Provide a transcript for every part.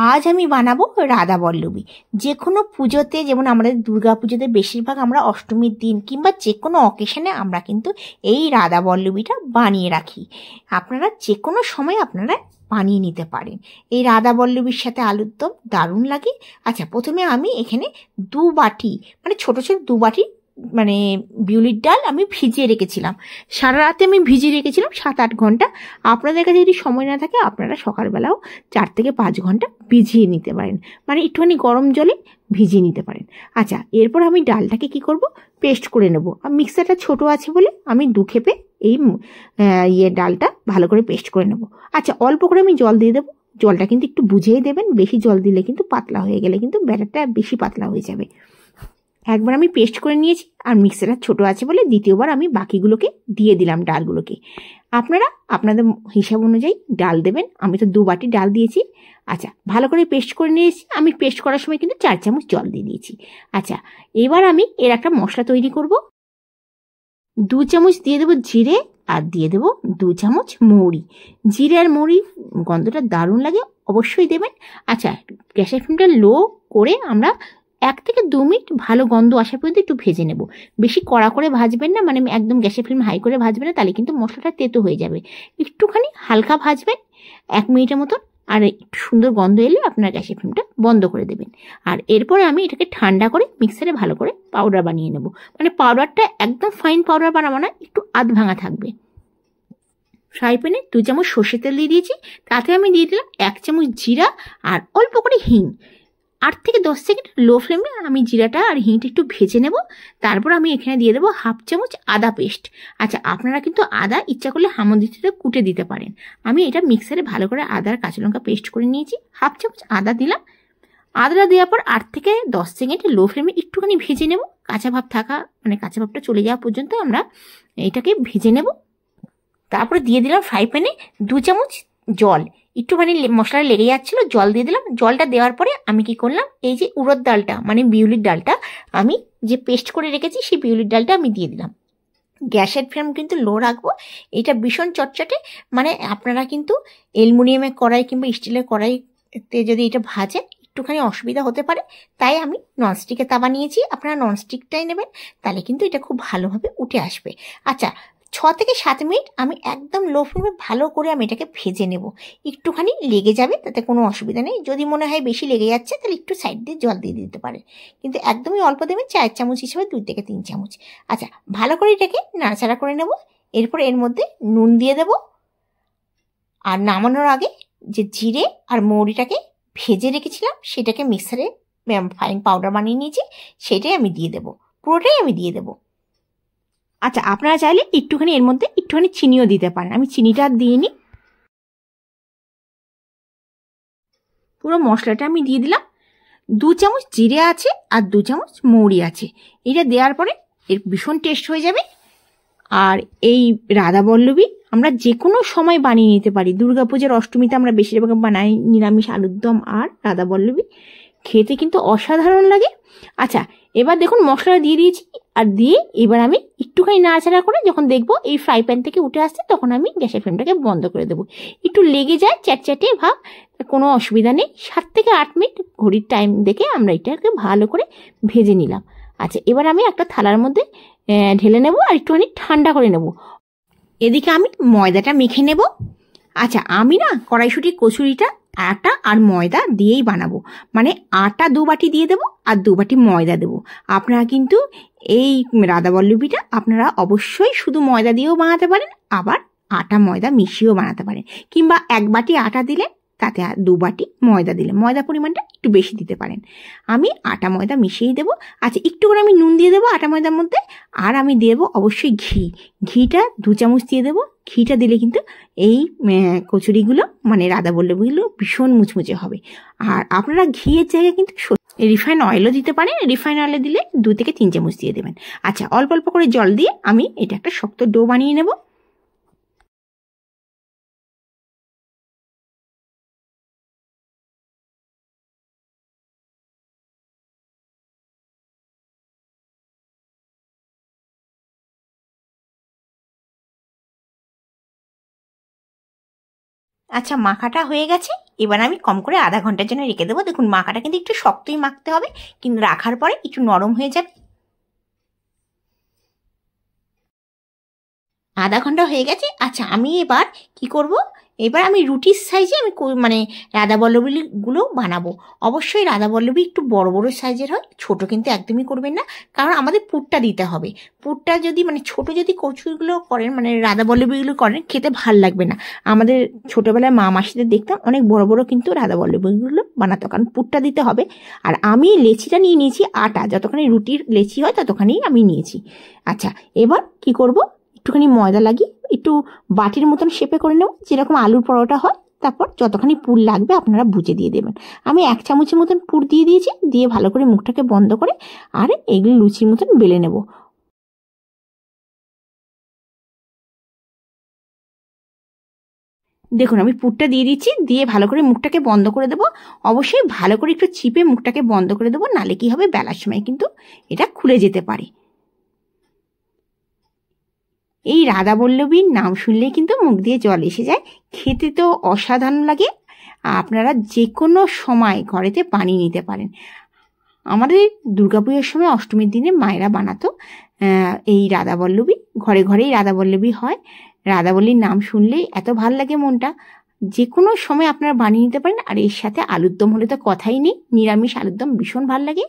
আজ আমি বানাবো রাধা বল্লভী। যে কোনো পুজোতে, যেমন আমাদের দুর্গা পুজোতে বেশিরভাগ আমরা অষ্টমীর দিন কিংবা যে কোনো অকেশনে আমরা কিন্তু এই রাধা বল্লভীটা বানিয়ে রাখি। আপনারা যে কোনো সময় আপনারা বানিয়ে নিতে পারেন। এই রাধা বল্লভীর সাথে আলুর দম দারুণ লাগে। আচ্ছা, প্রথমে আমি এখানে 2 বাটি, মানে ছোটো ছোটো 2 বাটি মানে বিউলির ডাল আমি ভিজিয়ে রেখেছিলাম। সারা রাতে আমি ভিজিয়ে রেখেছিলাম 7-8 ঘন্টা। আপনাদের কাছে যদি সময় না থাকে আপনারা সকালবেলাও 4 থেকে 5 ঘন্টা ভিজিয়ে নিতে পারেন, মানে একটুখানি গরম জলে ভিজিয়ে নিতে পারেন। আচ্ছা, এরপর আমি ডালটাকে কি করব, পেস্ট করে নেব। আর মিক্সারটা ছোট আছে বলে আমি 2 খেপে এই ডালটা ভালো করে পেস্ট করে নেব। আচ্ছা, অল্প করে আমি জল দিয়ে দেবো। জলটা কিন্তু একটু বুঝেই দেবেন, বেশি জল দিলে কিন্তু পাতলা হয়ে গেলে কিন্তু ব্যাটারটা বেশি পাতলা হয়ে যাবে। একবার আমি পেস্ট করে নিয়েছি, আর মিক্সারটা ছোট আছে বলে দ্বিতীয়বার আমি বাকিগুলোকে দিয়ে দিলাম ডালগুলোকে। আপনারা আপনাদের হিসাব অনুযায়ী ডাল দেবেন। আমি তো 2 বাটি ডাল দিয়েছি। আচ্ছা, ভালো করে পেস্ট করে নিয়েছি। আমি পেস্ট করার সময় কিন্তু 4 চামচ জল দিয়ে দিয়েছি। আচ্ছা, এবার আমি এর একটা মশলা তৈরি করব। 2 চামচ দিয়ে দেবো জিরে, আর দিয়ে দেবো 2 চামচ মৌরি। জিরে আর মৌরি গন্ধটা দারুণ লাগে, অবশ্যই দেবেন। আচ্ছা, গ্যাসের ফ্লেমটা লো করে আমরা 1 থেকে 2 মিনিট ভালো গন্ধ আসা পর্যন্ত একটু ভেজে নেব। বেশি কড়া করে ভাজবেন না, মানে একদম গ্যাসের ফ্লেম হাই করে ভাজবেন না, তাহলে কিন্তু মশলাটা তেতো হয়ে যাবে। একটুখানি হালকা ভাজবেন 1 মিনিটের মতো। আর একটু সুন্দর গন্ধ এলে আপনার গ্যাসের ফ্লেমটা বন্ধ করে দেবেন। আর এরপরে আমি এটাকে ঠান্ডা করে মিক্সারে ভালো করে পাউডার বানিয়ে নেব। মানে পাউডারটা একদম ফাইন পাউডার বানাবো না, একটু আধ ভাঙা থাকবে। ফ্রাই প্যানে 2 চামচ সর্ষের তেল দিয়ে দিয়েছি। তাতে আমি দিয়ে দিলাম 1 চামচ জিরা আর অল্প করে হিং। 8 থেকে 10 সেকেন্ড লো ফ্লেমে আমি জিরাটা আর হিংটা একটু ভেজে নেব। তারপর আমি এখানে দিয়ে দেবো 1/2 চামচ আদা পেস্ট। আচ্ছা, আপনারা কিন্তু আদা ইচ্ছা করলে হামানদিস্তাতে কুটে দিতে পারেন। আমি এটা মিক্সারে ভালো করে আদা আর কাঁচা লঙ্কা পেস্ট করে নিয়েছি। 1/2 চামচ আদা দিলাম। আদাটা দেওয়ার পর 8 থেকে 10 সেকেন্ড লো ফ্লেমে একটুখানি ভেজে নেব। কাঁচা ভাব থাকা, মানে কাঁচা ভাবটা চলে যাওয়া পর্যন্ত আমরা এটাকে ভেজে নেব। তারপরে দিয়ে দিলাম ফ্রাই প্যানে 2 চামচ জল। একটুখানি মশলা লেগে যাচ্ছিলো, জল দিয়ে দিলাম। জলটা দেওয়ার পরে আমি কি করলাম, এই যে উড়দ ডালটা মানে বিউলির ডালটা আমি যে পেস্ট করে রেখেছি সেই বিউলির ডালটা আমি দিয়ে দিলাম। গ্যাসের ফ্লেম কিন্তু লো রাখবো। এটা ভীষণ চটচটে, মানে আপনারা কিন্তু অ্যালুমিনিয়ামের কড়াই কিংবা স্টিলের কড়াইতে যদি এটা ভাজেন একটুখানি অসুবিধা হতে পারে, তাই আমি ননস্টিকের তাওয়া নিয়েছি। আপনারা ননস্টিকটাই নেবেন, তাহলে কিন্তু এটা খুব ভালোভাবে উঠে আসবে। আচ্ছা, 6 থেকে 7 মিনিট আমি একদম লো ফ্লেমে ভালো করে আমি এটাকে ভেজে নেব। একটুখানি লেগে যাবে, তাতে কোনো অসুবিধা নেই। যদি মনে হয় বেশি লেগে যাচ্ছে তাহলে একটু সাইড দিয়ে জল দিয়ে দিতে পারে, কিন্তু একদমই অল্প দেবেন, 4 চামচ হিসেবে 2 থেকে 3 চামচ। আচ্ছা, ভালো করে এটাকে নাড়াচাড়া করে নেব। এরপর এর মধ্যে নুন দিয়ে দেব। আর নামানোর আগে যে জিরে আর মৌরিটাকে ভেজে রেখেছিলাম সেটাকে মিক্সারে ফাইন পাউডার বানিয়ে নিয়েছি, সেটাই আমি দিয়ে দেবো। পুরোটাই আমি দিয়ে দেবো। আচ্ছা, আপনারা চাইলে একটুখানি এর মধ্যে একটুখানি চিনিও দিতে পারেন। আমি চিনিটা দিইনি। পুরো মশলাটা আমি দিয়ে দিলাম। 2 চামচ জিরে আছে আর 2 চামচ মৌরি আছে। এটা দেওয়ার পরে এর ভীষণ টেস্ট হয়ে যাবে। আর এই রাধা বল্লভী আমরা যে কোনো সময় বানিয়ে নিতে পারি। দুর্গাপূজার অষ্টমীতে আমরা বেশিরভাগ বানাই নিরামিষ আলুর দম আর রাধা বল্লভী, খেতে কিন্তু অসাধারণ লাগে। আচ্ছা, এবার দেখুন মশলাটা দিয়ে দিয়েছি, আর দিয়ে এবার আমি একটুখানি নাড়াচাড়া করে যখন দেখবো এই ফ্রাই প্যান থেকে উঠে আসছে, তখন আমি গ্যাসের ফ্লেমটাকে বন্ধ করে দেবো। একটু লেগে যায় চ্যাটচ্যাটে ভাব, কোনো অসুবিধা নেই। 7 থেকে 8 মিনিট ঘড়ির টাইম দেখে আমরা এটাকে ভালো করে ভেজে নিলাম। আচ্ছা, এবার আমি একটা থালার মধ্যে ঢেলে নেব আর একটুখানি ঠান্ডা করে নেব। এদিকে আমি ময়দাটা মেখে নেব। আচ্ছা, আমি না কড়াইশুঁটি কচুরিটা আটা আর ময়দা দিয়েই বানাবো। মানে আটা 2 বাটি দিয়ে দেবো আর 2 বাটি ময়দা দেবো। আপনারা কিন্তু এই রাধা বল্লভীটা আপনারা অবশ্যই শুধু ময়দা দিয়েও বানাতে পারেন, আবার আটা ময়দা মিশিয়েও বানাতে পারেন। কিংবা 1 বাটি আটা দিলে তাতে 2 বাটি ময়দা দিলে ময়দা পরিমাণটা একটু বেশি দিতে পারেন। আমি আটা ময়দা মিশিয়েই দেবো। আচ্ছা, একটু করে আমি নুন দিয়ে দেবো আটা ময়দার মধ্যে। আর আমি দেবো অবশ্যই ঘি। ঘিটা 2 চামচ দিয়ে দেবো। ঘিটা দিলে কিন্তু এই কচুরিগুলো মানে রাধা বল্লভীগুলো ভীষণ মুচমুচে হবে। আর আপনারা ঘিয়ের জায়গায় কিন্তু রিফাইন অয়েলও দিতে পারেন। রিফাইন অয়েলে দিলে 2 থেকে 3 চামচ দিয়ে দেবেন। আচ্ছা, অল্প অল্প করে জল দিয়ে আমি এটা একটা শক্ত ডো বানিয়ে নেব। আচ্ছা, মাখাটা হয়ে গেছে। এবার আমি কম করে আধা ঘন্টার জন্য রেখে দেবো। দেখুন মাখাটা কিন্তু একটু শক্তই মাখতে হবে, কিন্তু রাখার পরে একটু নরম হয়ে যাবে। আধা ঘন্টা হয়ে গেছে। আচ্ছা আমি এবার কি করব, এবার আমি রুটির সাইজে আমি মানে রাধাবল্লভীগুলো বানাবো। অবশ্যই রাধাবল্লভী একটু বড় বড় সাইজের হয়, ছোট কিন্তু একদমই করবেন না, কারণ আমাদের পুরটা দিতে হবে। পুরটা যদি মানে ছোট যদি কচুগুলো করেন, মানে রাধাবল্লভীগুলো করেন, খেতে ভাল লাগবে না। আমাদের ছোটোবেলায় মা মাসিদের দেখতাম অনেক বড় বড় কিন্তু রাধাবল্লভীগুলো বানাতো, কারণ পুরটা দিতে হবে। আর আমি লেচিটা নিয়ে নিয়েছি আটা, যতখানি রুটির লেচি হয় ততখানি আমি নিয়েছি। আচ্ছা এবার কি করব, একটুখানি ময়দা লাগিয়ে একটু বাটির মতন শেপে করে নেব, যেরকম আলুর পরোটা হয়। তারপর যতখানি পুর লাগবে আপনারা বুঝে দিয়ে দেবেন। আমি 1 চামচের মতন পুর দিয়ে দিয়েছি, দিয়ে ভালো করে মুখটাকে বন্ধ করে আর এগুলো লুচির মতন বেলে নেব। দেখুন আমি পুরটা দিয়ে দিচ্ছি, দিয়ে ভালো করে মুখটাকে বন্ধ করে দেবো। অবশ্যই ভালো করে একটু চিপে মুখটাকে বন্ধ করে দেবো, নালে কি হবে বেলার সময় কিন্তু এটা খুলে যেতে পারে। এই রাধাবল্লভীর নাম শুনলেই কিন্তু মুখ দিয়ে জল এসে যায়, খেতে তো অসাধারণ লাগে। আপনারা যে কোনো সময় ঘরেতে বানিয়ে নিতে পারেন। আমাদের দুর্গাপুজোর সময় অষ্টমীর দিনে মায়েরা বানাতো এই রাধাবল্লভী, ঘরে ঘরেই রাধাবল্লভী হয়। রাধাবল্লীর নাম শুনলেই এত ভাল লাগে মনটা, যে কোনো সময় আপনারা বানিয়ে নিতে পারেন। আর এর সাথে আলুর দম হলে তো কথাই নেই, নিরামিষ আলুর দম ভীষণ ভাল লাগে।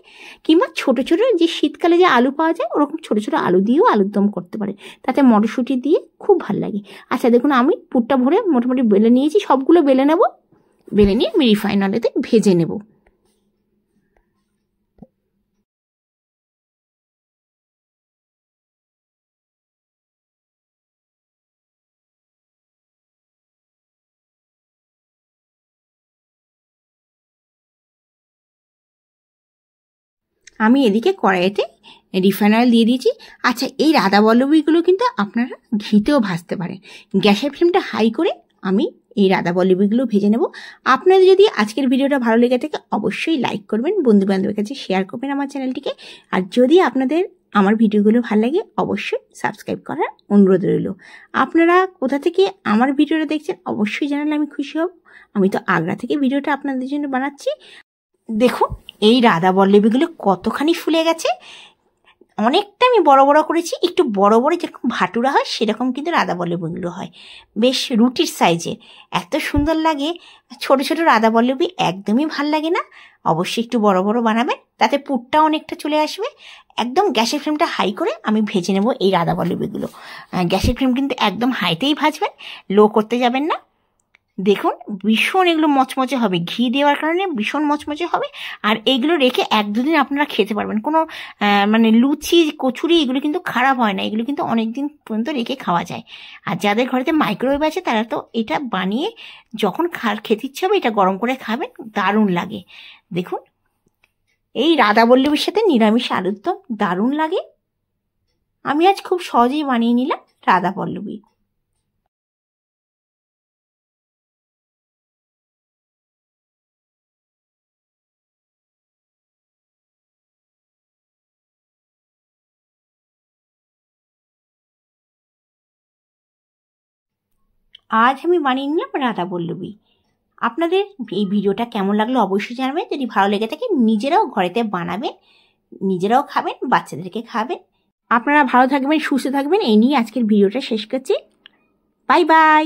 কিংবা ছোট ছোট যে শীতকালে যে আলু পাওয়া যায়, ওরকম ছোট ছোট আলু দিয়েও আলুর দম করতে পারে, তাতে মটরশুঁটি দিয়ে খুব ভাল লাগে। আচ্ছা দেখুন আমি পুরটা ভরে মোটামুটি বেলে নিয়েছি, সবগুলো বেলে নেব। বেলে নিয়ে আমি রিফাইন অয়েলেতে ভেজে নেব। আমি এদিকে কড়াইতে রিফাইন অয়েল দিয়ে দিয়েছি। আচ্ছা এই রাধাবল্লভীগুলো কিন্তু আপনারা ঘিতেও ভাজতে পারেন। গ্যাসের ফ্লেমটা হাই করে আমি এই রাধাবল্লভীগুলো ভেজে নেব। আপনাদের যদি আজকের ভিডিওটা ভালো লেগে থাকে অবশ্যই লাইক করবেন, বন্ধুবান্ধবের কাছে শেয়ার করবেন আমার চ্যানেলটিকে। আর যদি আপনাদের আমার ভিডিওগুলো ভালো লাগে অবশ্যই সাবস্ক্রাইব করার অনুরোধ রইল। আপনারা কোথা থেকে আমার ভিডিওটা দেখছেন অবশ্যই জানালে আমি খুশি হব। আমি তো আগ্রা থেকে ভিডিওটা আপনাদের জন্য বানাচ্ছি। দেখুন এই রাধাবল্লভীগুলো কতখানি ফুলে গেছে, অনেকটা আমি বড় বড় করেছি, একটু বড় বড় যেরকম ভাটুরা হয় সেরকম কিন্তু রাধাবল্লভীগুলো হয়, বেশ রুটির সাইজের, এত সুন্দর লাগে। ছোট ছোট রাধাবল্লভী একদমই ভাল লাগে না, অবশ্যই একটু বড় বড় বানাবেন, তাতে পুরটা অনেকটা চলে আসবে। একদম গ্যাসের ফ্লেমটা হাই করে আমি ভেজে নেব এই রাধাবল্লভীগুলো। গ্যাসের ফ্লেম কিন্তু একদম হাইতেই ভাজবেন, লো করতে যাবেন না। দেখুন ভীষণ এগুলো মচমচে হবে, ঘি দেওয়ার কারণে ভীষণ মচমচে হবে। আর এইগুলো রেখে 1-2 দিন আপনারা খেতে পারবেন, কোনো মানে লুচি কচুরি এগুলো কিন্তু খারাপ হয় না, এগুলো কিন্তু অনেক দিন পর্যন্ত রেখে খাওয়া যায়। আর যাদের ঘরেতে মাইক্রোওয়েভ আছে তারা তো এটা বানিয়ে যখন খেতে ইচ্ছে হবে এটা গরম করে খাবেন, দারুণ লাগে। দেখুন এই রাধাবল্লভীর সাথে নিরামিষ আলুর দম দারুণ লাগে। আমি আজ খুব সহজেই বানিয়ে নিলাম রাধাবল্লভী। আজ আমি বানিয়ে নিলাম রাধাবল্লভী। আপনাদের এই ভিডিওটা কেমন লাগলো অবশ্যই জানাবেন। যদি ভালো লেগে থাকে নিজেরাও ঘরেতে বানাবেন, নিজেরাও খাবেন, বাচ্চাদেরকে খাবেন। আপনারা ভালো থাকবেন, সুস্থ থাকবেন, এই নিয়ে আজকের ভিডিওটা শেষ করছি। Bye bye.